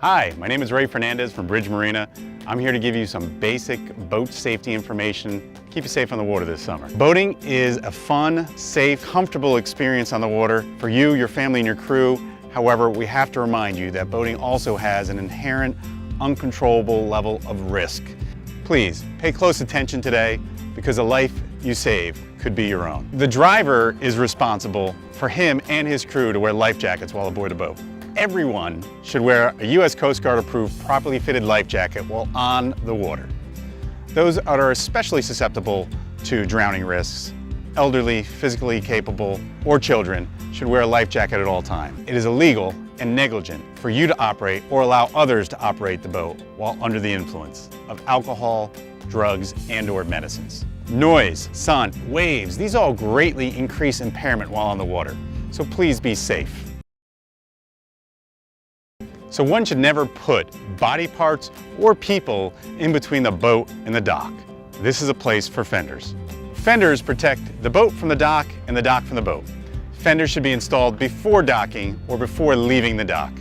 Hi, my name is Ray Fernandez from Bridge Marina. I'm here to give you some basic boat safety information, keep you safe on the water this summer. Boating is a fun, safe, comfortable experience on the water for you, your family, and your crew. However, we have to remind you that boating also has an inherent, uncontrollable level of risk. Please pay close attention today because a life you save could be your own. The driver is responsible for him and his crew to wear life jackets while aboard a boat. Everyone should wear a U.S. Coast Guard approved, properly fitted life jacket while on the water. Those that are especially susceptible to drowning risks, elderly, physically capable, or children should wear a life jacket at all times. It is illegal and negligent for you to operate or allow others to operate the boat while under the influence of alcohol, drugs, and/or medicines. Noise, sun, waves, these all greatly increase impairment while on the water, so please be safe. So one should never put body parts or people in between the boat and the dock. This is a place for fenders. Fenders protect the boat from the dock and the dock from the boat. Fenders should be installed before docking or before leaving the dock.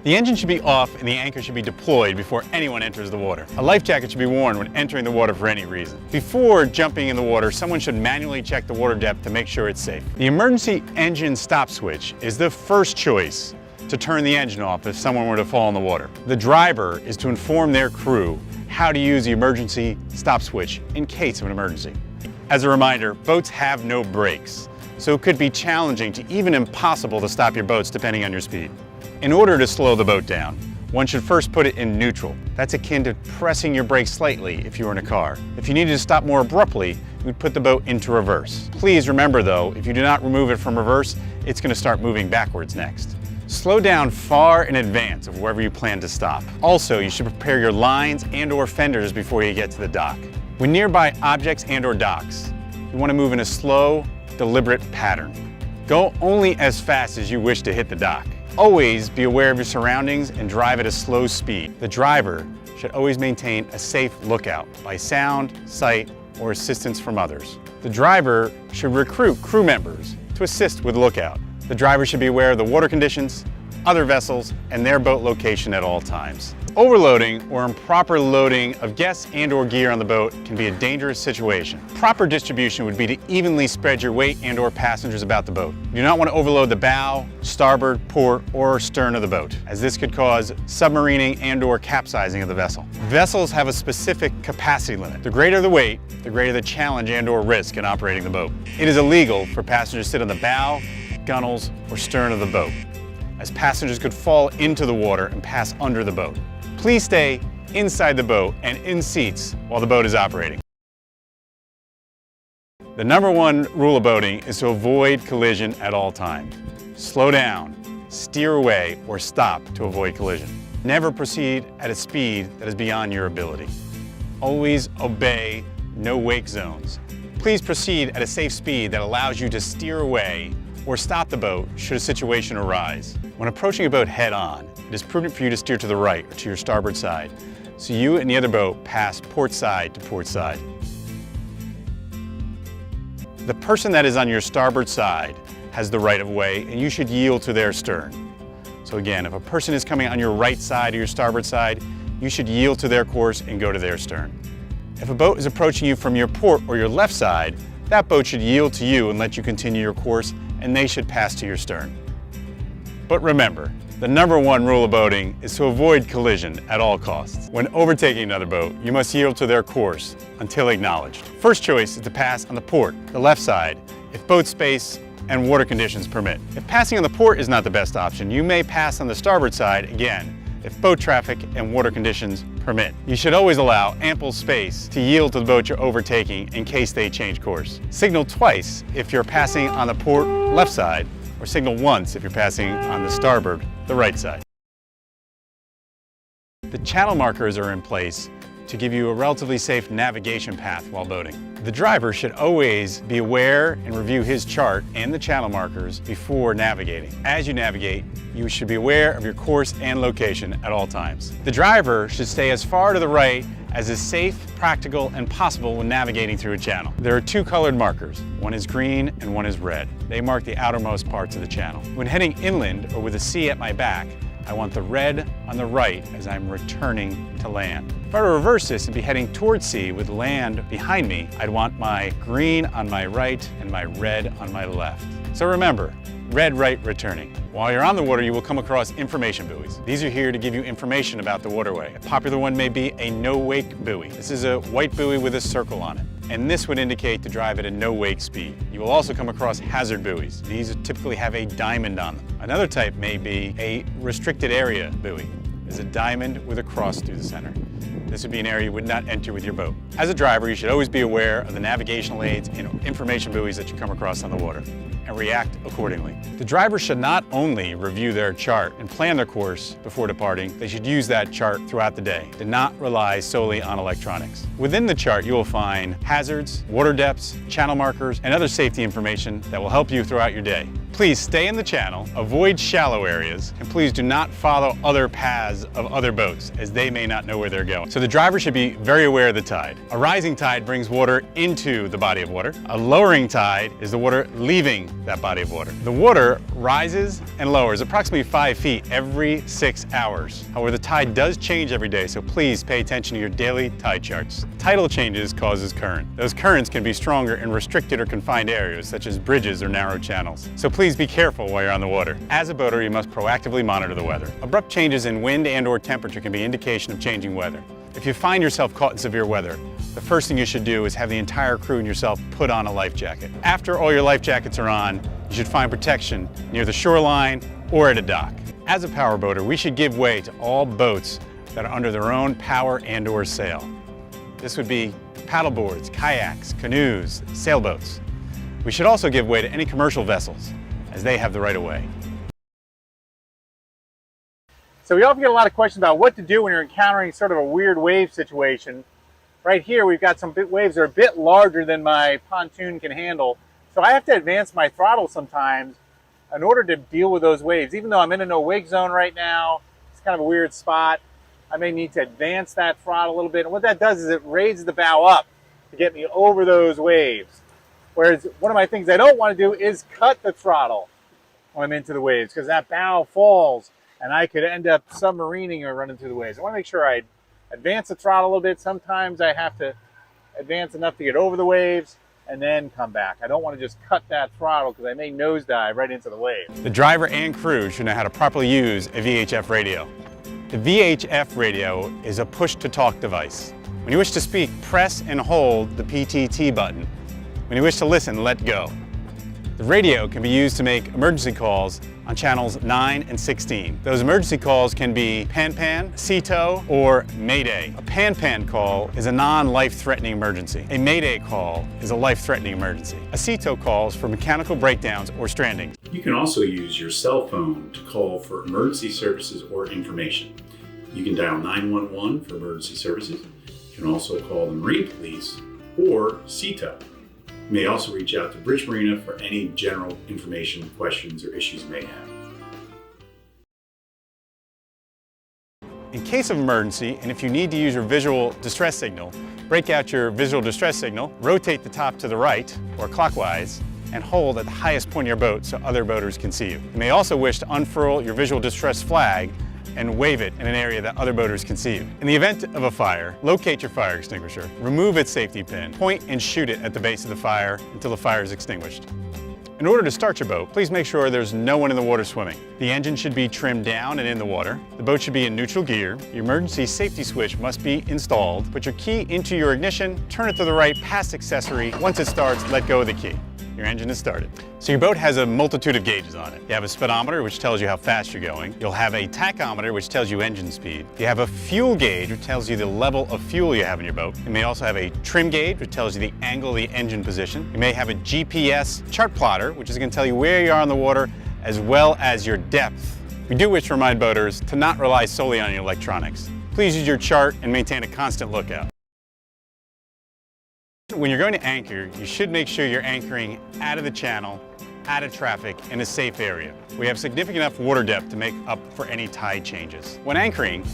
The engine should be off and the anchor should be deployed before anyone enters the water. A life jacket should be worn when entering the water for any reason. Before jumping in the water, someone should manually check the water depth to make sure it's safe. The emergency engine stop switch is the first choice to turn the engine off if someone were to fall in the water. The driver is to inform their crew how to use the emergency stop switch in case of an emergency. As a reminder, boats have no brakes, so it could be challenging to even impossible to stop your boats depending on your speed. In order to slow the boat down, one should first put it in neutral. That's akin to pressing your brakes slightly if you were in a car. If you needed to stop more abruptly, you would put the boat into reverse. Please remember though, if you do not remove it from reverse, it's going to start moving backwards next. Slow down far in advance of wherever you plan to stop. Also, you should prepare your lines and/or fenders before you get to the dock. When nearby objects and/or docks, you want to move in a slow, deliberate pattern. Go only as fast as you wish to hit the dock. Always be aware of your surroundings and drive at a slow speed. The driver should always maintain a safe lookout by sound, sight, or assistance from others. The driver should recruit crew members to assist with lookout. The driver should be aware of the water conditions, other vessels, and their boat location at all times. Overloading or improper loading of guests and/or gear on the boat can be a dangerous situation. Proper distribution would be to evenly spread your weight and/or passengers about the boat. You do not want to overload the bow, starboard, port, or stern of the boat, as this could cause submarining and/or capsizing of the vessel. Vessels have a specific capacity limit. The greater the weight, the greater the challenge and/or risk in operating the boat. It is illegal for passengers to sit on the bow, gunnels, or stern of the boat, as passengers could fall into the water and pass under the boat. Please stay inside the boat and in seats while the boat is operating. The #1 rule of boating is to avoid collision at all times. Slow down, steer away, or stop to avoid collision. Never proceed at a speed that is beyond your ability. Always obey no wake zones. Please proceed at a safe speed that allows you to steer away or stop the boat should a situation arise. When approaching a boat head-on, it is prudent for you to steer to the right or to your starboard side, so you and the other boat pass port side to port side. The person that is on your starboard side has the right of way, and you should yield to their stern. So again, if a person is coming on your right side or your starboard side, you should yield to their course and go to their stern. If a boat is approaching you from your port or your left side, that boat should yield to you and let you continue your course, and they should pass to your stern. But remember, the #1 rule of boating is to avoid collision at all costs. When overtaking another boat, you must yield to their course until acknowledged. First choice is to pass on the port, the left side, if boat space and water conditions permit. If passing on the port is not the best option, you may pass on the starboard side again, if boat traffic and water conditions permit. You should always allow ample space to yield to the boat you're overtaking in case they change course. Signal twice if you're passing on the port left side, or signal once if you're passing on the starboard, the right side. The channel markers are in place to give you a relatively safe navigation path while boating. The driver should always be aware and review his chart and the channel markers before navigating. As you navigate, you should be aware of your course and location at all times. The driver should stay as far to the right as is safe, practical, and possible when navigating through a channel. There are two colored markers. One is green and one is red. They mark the outermost parts of the channel. When heading inland or with the sea at my back, I want the red on the right as I'm returning to land. If I were to reverse this and be heading towards sea with land behind me, I'd want my green on my right and my red on my left. So remember, red right returning. While you're on the water, you will come across information buoys. These are here to give you information about the waterway. A popular one may be a no-wake buoy. This is a white buoy with a circle on it, and this would indicate to drive at a no-wake speed. You will also come across hazard buoys. These typically have a diamond on them. Another type may be a restricted area buoy. There's a diamond with a cross through the center. This would be an area you would not enter with your boat. As a driver, you should always be aware of the navigational aids and information buoys that you come across on the water, and react accordingly. The driver should not only review their chart and plan their course before departing, they should use that chart throughout the day. Do not rely solely on electronics. Within the chart, you will find hazards, water depths, channel markers, and other safety information that will help you throughout your day. Please stay in the channel, avoid shallow areas, and please do not follow other paths of other boats, as they may not know where they're going. So the driver should be very aware of the tide. A rising tide brings water into the body of water. A lowering tide is the water leaving that body of water. The water rises and lowers approximately 5 feet every 6 hours. However, the tide does change every day, so please pay attention to your daily tide charts. Tidal changes causes current. Those currents can be stronger in restricted or confined areas, such as bridges or narrow channels. So please be careful while you're on the water. As a boater, you must proactively monitor the weather. Abrupt changes in wind and/or temperature can be an indication of changing weather. If you find yourself caught in severe weather, the first thing you should do is have the entire crew and yourself put on a life jacket. After all your life jackets are on, you should find protection near the shoreline or at a dock. As a power boater, we should give way to all boats that are under their own power and/or sail. This would be paddle boards, kayaks, canoes, sailboats. We should also give way to any commercial vessels, as they have the right of way. So we often get a lot of questions about what to do when you're encountering sort of a weird wave situation. Right here we've got some waves that are a bit larger than my pontoon can handle. So I have to advance my throttle sometimes in order to deal with those waves. Even though I'm in a no-wake zone right now, it's kind of a weird spot, I may need to advance that throttle a little bit. And what that does is it raises the bow up to get me over those waves. Whereas one of my things I don't want to do is cut the throttle when I'm into the waves, because that bow falls and I could end up submarining or running through the waves. I want to make sure I advance the throttle a little bit. Sometimes I have to advance enough to get over the waves and then come back. I don't want to just cut that throttle because I may nosedive right into the wave. The driver and crew should know how to properly use a VHF radio. The VHF radio is a push-to-talk device. When you wish to speak, press and hold the PTT button. When you wish to listen, let go. The radio can be used to make emergency calls on channels 9 and 16. Those emergency calls can be pan-pan, CTO, or mayday. A pan-pan call is a non-life-threatening emergency. A mayday call is a life-threatening emergency. A CTO call is for mechanical breakdowns or stranding. You can also use your cell phone to call for emergency services or information. You can dial 911 for emergency services. You can also call the Marine Police or CTO. You may also reach out to Bridge Marina for any general information, questions, or issues you may have. In case of emergency, and if you need to use your visual distress signal, break out your visual distress signal, rotate the top to the right or clockwise, and hold at the highest point of your boat so other boaters can see you. You may also wish to unfurl your visual distress flag and wave it in an area that other boaters can see you. In the event of a fire, locate your fire extinguisher, remove its safety pin, point and shoot it at the base of the fire until the fire is extinguished. In order to start your boat, please make sure there's no one in the water swimming. The engine should be trimmed down and in the water. The boat should be in neutral gear. Your emergency safety switch must be installed. Put your key into your ignition, turn it to the right past accessory. Once it starts, let go of the key. Your engine is started. So your boat has a multitude of gauges on it. You have a speedometer, which tells you how fast you're going. You'll have a tachometer, which tells you engine speed. You have a fuel gauge, which tells you the level of fuel you have in your boat. You may also have a trim gauge, which tells you the angle of the engine position. You may have a GPS chart plotter, which is going to tell you where you are on the water, as well as your depth. We do wish to remind boaters to not rely solely on your electronics. Please use your chart and maintain a constant lookout. When you're going to anchor, you should make sure you're anchoring out of the channel, out of traffic, in a safe area. We have significant enough water depth to make up for any tide changes. When anchoring,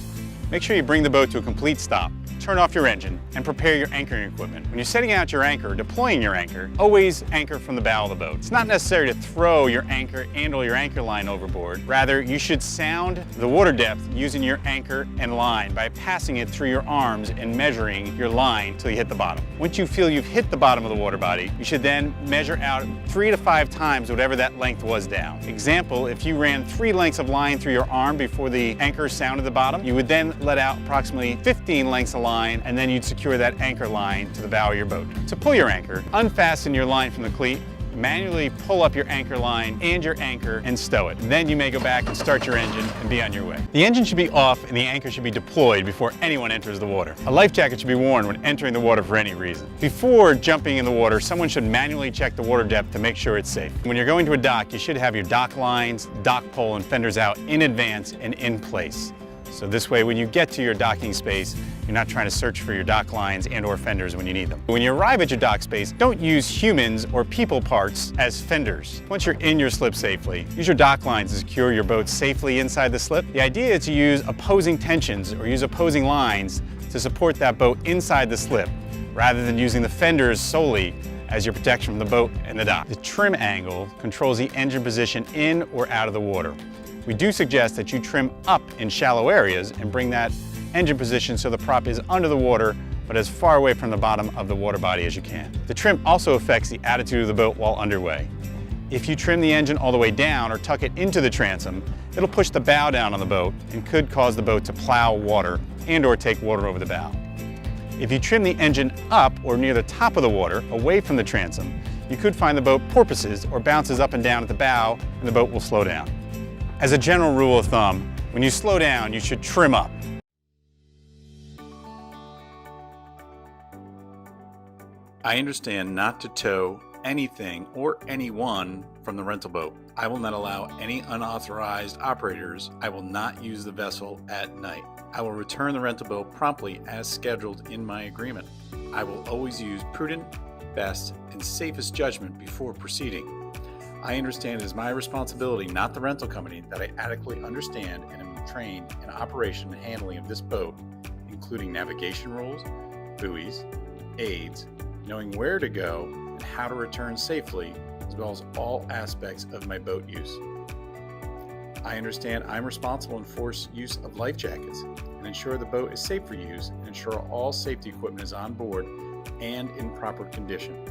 make sure you bring the boat to a complete stop. turn off your engine, and prepare your anchoring equipment. When you're setting out your anchor or deploying your anchor, always anchor from the bow of the boat. It's not necessary to throw your anchor and/or your anchor line overboard. Rather, you should sound the water depth using your anchor and line by passing it through your arms and measuring your line till you hit the bottom. Once you feel you've hit the bottom of the water body, you should then measure out 3 to 5 times whatever that length was down. Example, if you ran 3 lengths of line through your arm before the anchor sounded the bottom, you would then let out approximately 15 lengths of line, and then you'd secure that anchor line to the bow of your boat. To pull your anchor, unfasten your line from the cleat, manually pull up your anchor line and your anchor and stow it. Then you may go back and start your engine and be on your way. The engine should be off and the anchor should be deployed before anyone enters the water. A life jacket should be worn when entering the water for any reason. Before jumping in the water, someone should manually check the water depth to make sure it's safe. When you're going to a dock, you should have your dock lines, dock pole, and fenders out in advance and in place. So this way, when you get to your docking space, you're not trying to search for your dock lines and/or fenders when you need them. When you arrive at your dock space, don't use humans or people parts as fenders. Once you're in your slip safely, use your dock lines to secure your boat safely inside the slip. The idea is to use opposing tensions or use opposing lines to support that boat inside the slip, rather than using the fenders solely as your protection from the boat and the dock. The trim angle controls the engine position in or out of the water. We do suggest that you trim up in shallow areas and bring that engine position so the prop is under the water, but as far away from the bottom of the water body as you can. The trim also affects the attitude of the boat while underway. If you trim the engine all the way down or tuck it into the transom, it'll push the bow down on the boat and could cause the boat to plow water and/or take water over the bow. If you trim the engine up or near the top of the water, away from the transom, you could find the boat porpoises or bounces up and down at the bow and the boat will slow down. As a general rule of thumb, when you slow down, you should trim up. I understand not to tow anything or anyone from the rental boat. I will not allow any unauthorized operators. I will not use the vessel at night. I will return the rental boat promptly as scheduled in my agreement. I will always use prudent, best, and safest judgment before proceeding. I understand it is my responsibility, not the rental company, that I adequately understand and am trained in operation and handling of this boat, including navigation rules, buoys, aids, knowing where to go and how to return safely, as well as all aspects of my boat use. I understand I'm responsible to enforce use of life jackets and ensure the boat is safe for use and ensure all safety equipment is on board and in proper condition.